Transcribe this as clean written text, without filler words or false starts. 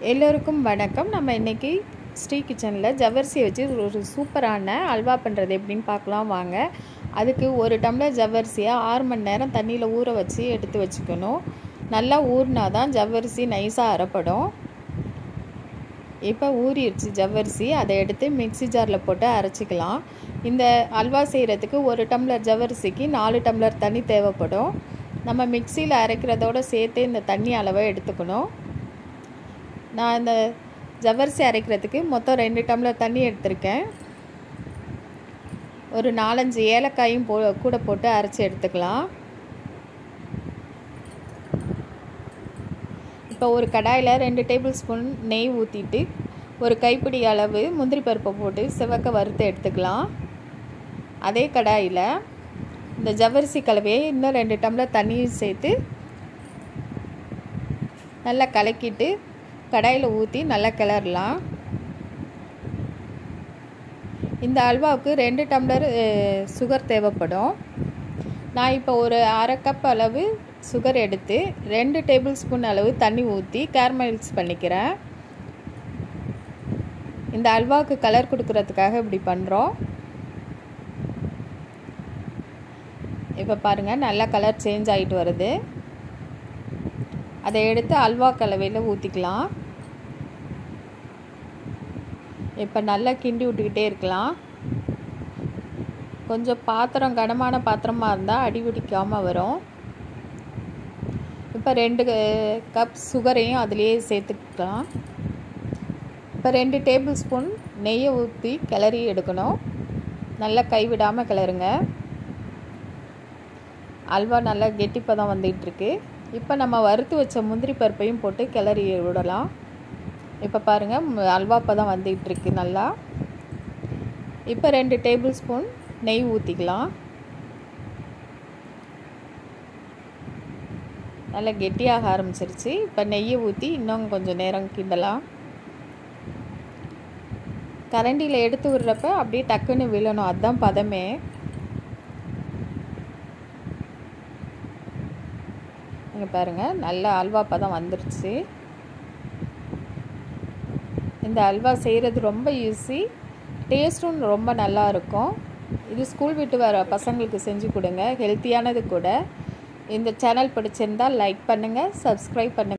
எல்லோருக்கும் வணக்கம். நம்ம இன்றைக்கி ஸ்ரீ கிச்சனில் ஜவ்வரிசியை வச்சு ஒரு சூப்பரான அல்வா பண்ணுறது எப்படின்னு பார்க்கலாம் வாங்க. அதுக்கு ஒரு டம்ளர் ஜவ்வரிசியை 6 மணி நேரம் தண்ணியில் ஊற வச்சு எடுத்து வச்சுக்கணும். நல்லா ஊறினா தான் ஜவ்வரிசி நைஸாக அரைப்படும். இப்போ ஊறிடுச்சு ஜவ்வரிசி, அதை எடுத்து மிக்ஸி ஜாரில் போட்டு அரைச்சிக்கலாம். இந்த அல்வா செய்கிறதுக்கு ஒரு டம்ளர் ஜவ்வரிசிக்கு 4 டம்ளர் தண்ணி தேவைப்படும். நம்ம மிக்சியில் அரைக்கிறதோடு சேர்த்து இந்த தண்ணி அளவை எடுத்துக்கணும். நான் இந்த ஜவ்வரிசி அரைக்கிறதுக்கு மொத்தம் 2 டம்ளர் தண்ணி எடுத்திருக்கேன். ஒரு 4-5 ஏலக்காயும் கூட போட்டு அரைச்சி எடுத்துக்கலாம். இப்போ ஒரு கடாயில் 2 டேபிள் ஸ்பூன் நெய் ஊற்றிட்டு ஒரு கைப்பிடி அளவு முந்திரி பருப்பை போட்டு சிவக்க வறுத்து எடுத்துக்கலாம். அதே கடாயில் இந்த ஜவ்வரிசி கலவையை இன்னும் 2 டம்ளர் தண்ணியும் சேர்த்து நல்லா கலக்கிட்டு கடாயில் ஊற்றி நல்லா கிளறலாம். இந்த அல்வாவுக்கு 2 டம்ளர் சுகர் தேவைப்படும். நான் இப்போ ஒரு அரை கப் அளவு சுகர் எடுத்து 2 டேபிள் ஸ்பூன் அளவு தண்ணி ஊற்றி கேரமலைஸ் பண்ணிக்கிறேன். இந்த அல்வாவுக்கு கலர் கொடுக்கறதுக்காக இப்படி பண்ணுறோம். இப்போ பாருங்கள், நல்லா கலர் சேஞ்ச் ஆகிட்டு வருது. அதை எடுத்து அல்வா கலவையில் ஊற்றிக்கலாம். இப்போ நல்லா கிண்டி விட்டுக்கிட்டே இருக்கலாம். கொஞ்சம் பாத்திரம் கனமான பாத்திரமாக இருந்தால் அடி பிடிக்காமல் வரும். இப்போ 2 கப் சுகரையும் அதிலேயே சேர்த்துக்கலாம். இப்போ 2 டேபிள் ஸ்பூன் நெய்யை ஊற்றி கிளறி எடுக்கணும். நல்லா கைவிடாமல் கிளறுங்க. அல்வா நல்லா கெட்டிப்பதம் வந்துகிட்ருக்கு. இப்போ நம்ம வறுத்து வச்ச முந்திரி பருப்பையும் போட்டு கிளறி விடலாம். இப்போ பாருங்கள், அல்வா பதம் வந்துகிட்ருக்கு நல்லா. இப்போ 2 டேபிள் ஸ்பூன் நெய் ஊற்றிக்கலாம். நல்லா கெட்டியாக ஆரம்பிச்சிருச்சு. இப்போ நெய்யை ஊற்றி இன்னும் கொஞ்சம் நேரம் கிண்டலாம். கரண்டியில் எடுத்து விடுறப்ப அப்படியே டக்குன்னு விழணும், அதுதான் பதமே. இங்கே பாருங்கள், நல்லா அல்வா பதம் வந்துருச்சு. இந்த அல்வா செய்கிறது ரொம்ப ஈஸி, டேஸ்ட்டும் ரொம்ப நல்லா இருக்கும். இது ஸ்கூல் விட்டு வர பசங்களுக்கு செஞ்சு கொடுங்க, ஹெல்த்தியானது கூட. இந்த சேனல் பிடிச்சிருந்தால் லைக் பண்ணுங்கள், சப்ஸ்கிரைப் பண்ணுங்கள்.